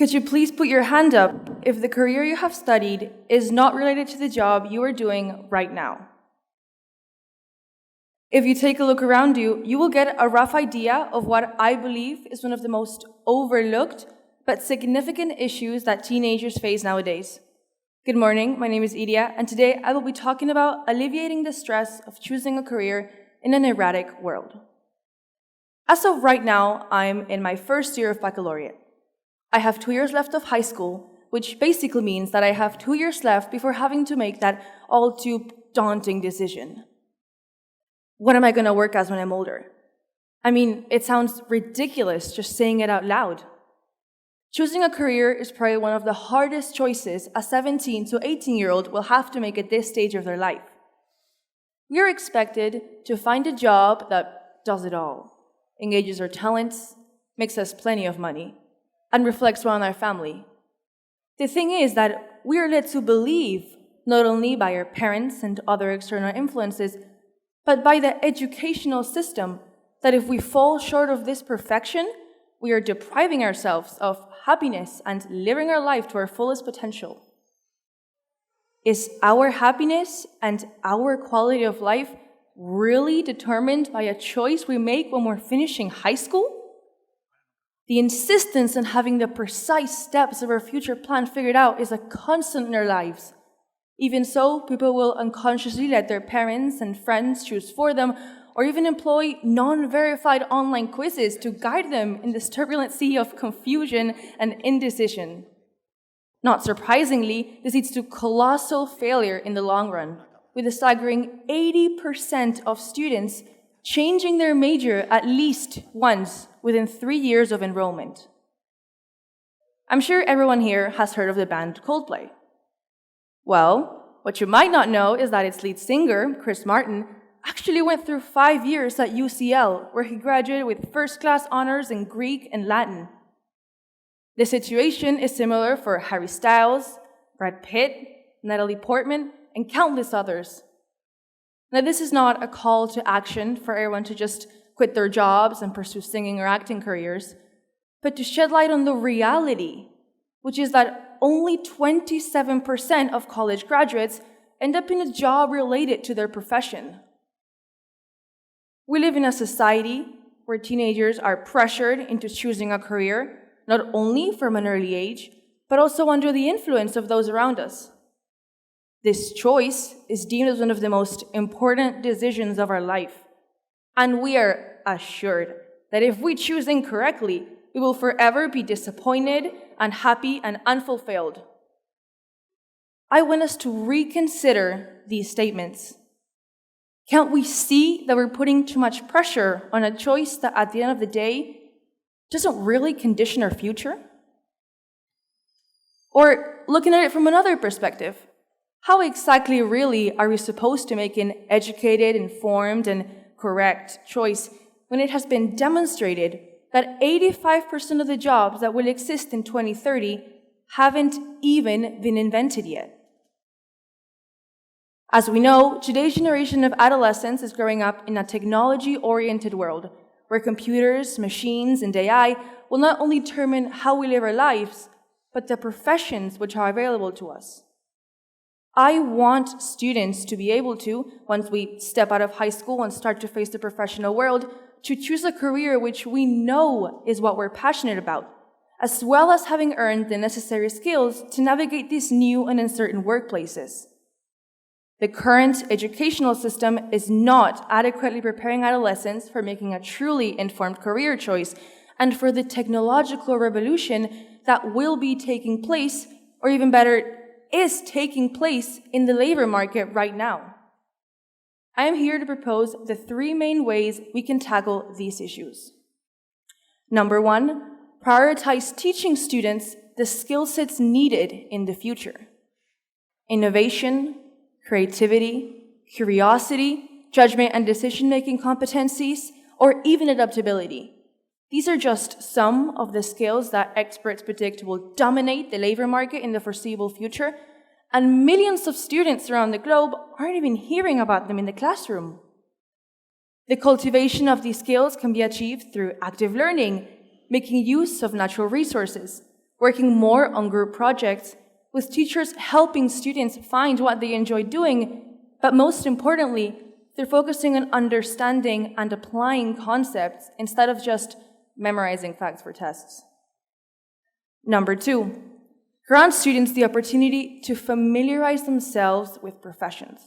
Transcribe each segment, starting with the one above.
Could you please put your hand up if the career you have studied is not related to the job you are doing right now? If you take a look around you, you will get a rough idea of what I believe is one of the most overlooked but significant issues that teenagers face nowadays. Good morning, my name is Iría, and today I will be talking about alleviating the stress of choosing a career in an erratic world. As of right now, I'm in my first year of baccalaureate. I have 2 years left of high school, which basically means that I have 2 years left before having to make that all too daunting decision. What am I going to work as when I'm older? I mean, it sounds ridiculous just saying it out loud. Choosing a career is probably one of the hardest choices a 17 to 18-year-old will have to make at this stage of their life. We are expected to find a job that does it all, engages our talents, makes us plenty of money, and reflects well on our family. The thing is that we are led to believe, not only by our parents and other external influences, but by the educational system, that if we fall short of this perfection, we are depriving ourselves of happiness and living our life to our fullest potential. Is our happiness and our quality of life really determined by a choice we make when we're finishing high school? The insistence on having the precise steps of our future plan figured out is a constant in our lives. Even so, people will unconsciously let their parents and friends choose for them, or even employ non-verified online quizzes to guide them in this turbulent sea of confusion and indecision. Not surprisingly, this leads to colossal failure in the long run, with a staggering 80% of students changing their major at least once within 3 years of enrollment. I'm sure everyone here has heard of the band Coldplay. Well, what you might not know is that its lead singer, Chris Martin, actually went through 5 years at UCL, where he graduated with first-class honors in Greek and Latin. The situation is similar for Harry Styles, Brad Pitt, Natalie Portman, and countless others. Now, this is not a call to action for everyone to just quit their jobs and pursue singing or acting careers, but to shed light on the reality, which is that only 27% of college graduates end up in a job related to their profession. We live in a society where teenagers are pressured into choosing a career, not only from an early age, but also under the influence of those around us. This choice is deemed as one of the most important decisions of our life, and we are assured that if we choose incorrectly, we will forever be disappointed, unhappy, and unfulfilled. I want us to reconsider these statements. Can't we see that we're putting too much pressure on a choice that at the end of the day doesn't really condition our future? Or looking at it from another perspective, how exactly really are we supposed to make an educated, informed, and correct choice when it has been demonstrated that 85% of the jobs that will exist in 2030 haven't even been invented yet? As we know, today's generation of adolescents is growing up in a technology-oriented world where computers, machines, and AI will not only determine how we live our lives, but the professions which are available to us. I want students to be able to, once we step out of high school and start to face the professional world, to choose a career which we know is what we're passionate about, as well as having earned the necessary skills to navigate these new and uncertain workplaces. The current educational system is not adequately preparing adolescents for making a truly informed career choice and for the technological revolution that will be taking place, or even better, is taking place in the labor market right now. I am here to propose the 3 main ways we can tackle these issues. Number 1, prioritize teaching students the skill sets needed in the future. Innovation, creativity, curiosity, judgment and decision-making competencies, or even adaptability. These are just some of the skills that experts predict will dominate the labor market in the foreseeable future, and millions of students around the globe aren't even hearing about them in the classroom. The cultivation of these skills can be achieved through active learning, making use of natural resources, working more on group projects, with teachers helping students find what they enjoy doing, but most importantly, they're focusing on understanding and applying concepts instead of just memorizing facts for tests. Number 2, grant students the opportunity to familiarize themselves with professions.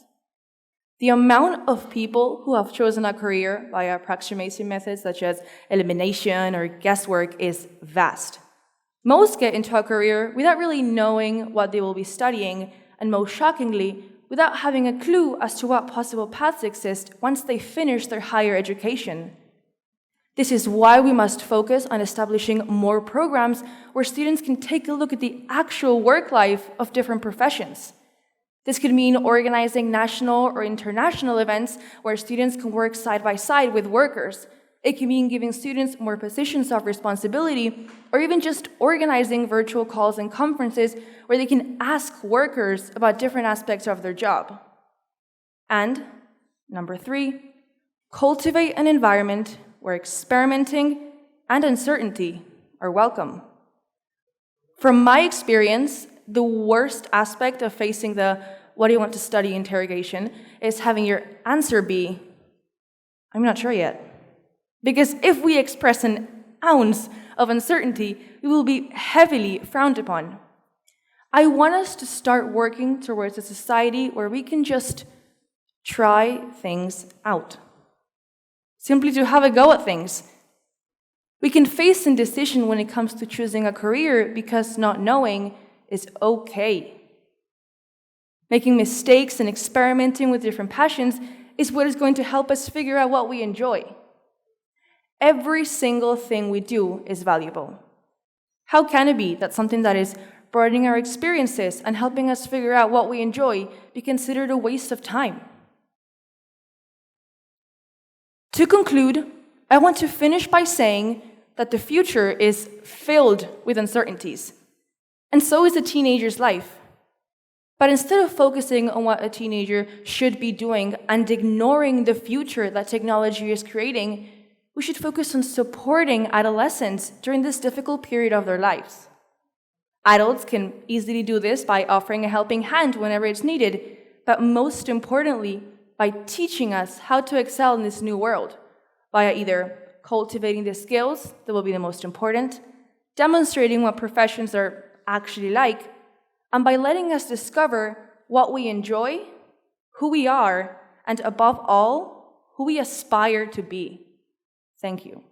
The amount of people who have chosen a career via approximation methods such as elimination or guesswork is vast. Most get into a career without really knowing what they will be studying, and most shockingly, without having a clue as to what possible paths exist once they finish their higher education. This is why we must focus on establishing more programs where students can take a look at the actual work life of different professions. This could mean organizing national or international events where students can work side by side with workers. It can mean giving students more positions of responsibility, or even just organizing virtual calls and conferences where they can ask workers about different aspects of their job. And number 3, cultivate an environment where experimenting and uncertainty are welcome. From my experience, the worst aspect of facing the "what do you want to study" interrogation is having your answer be, "I'm not sure yet." Because if we express an ounce of uncertainty, we will be heavily frowned upon. I want us to start working towards a society where we can just try things out. Simply to have a go at things. We can face indecision when it comes to choosing a career because not knowing is okay. Making mistakes and experimenting with different passions is what is going to help us figure out what we enjoy. Every single thing we do is valuable. How can it be that something that is broadening our experiences and helping us figure out what we enjoy be considered a waste of time? To conclude, I want to finish by saying that the future is filled with uncertainties, and so is a teenager's life. But instead of focusing on what a teenager should be doing and ignoring the future that technology is creating, we should focus on supporting adolescents during this difficult period of their lives. Adults can easily do this by offering a helping hand whenever it's needed, but most importantly, by teaching us how to excel in this new world, via either cultivating the skills that will be the most important, demonstrating what professions are actually like, and by letting us discover what we enjoy, who we are, and above all, who we aspire to be. Thank you.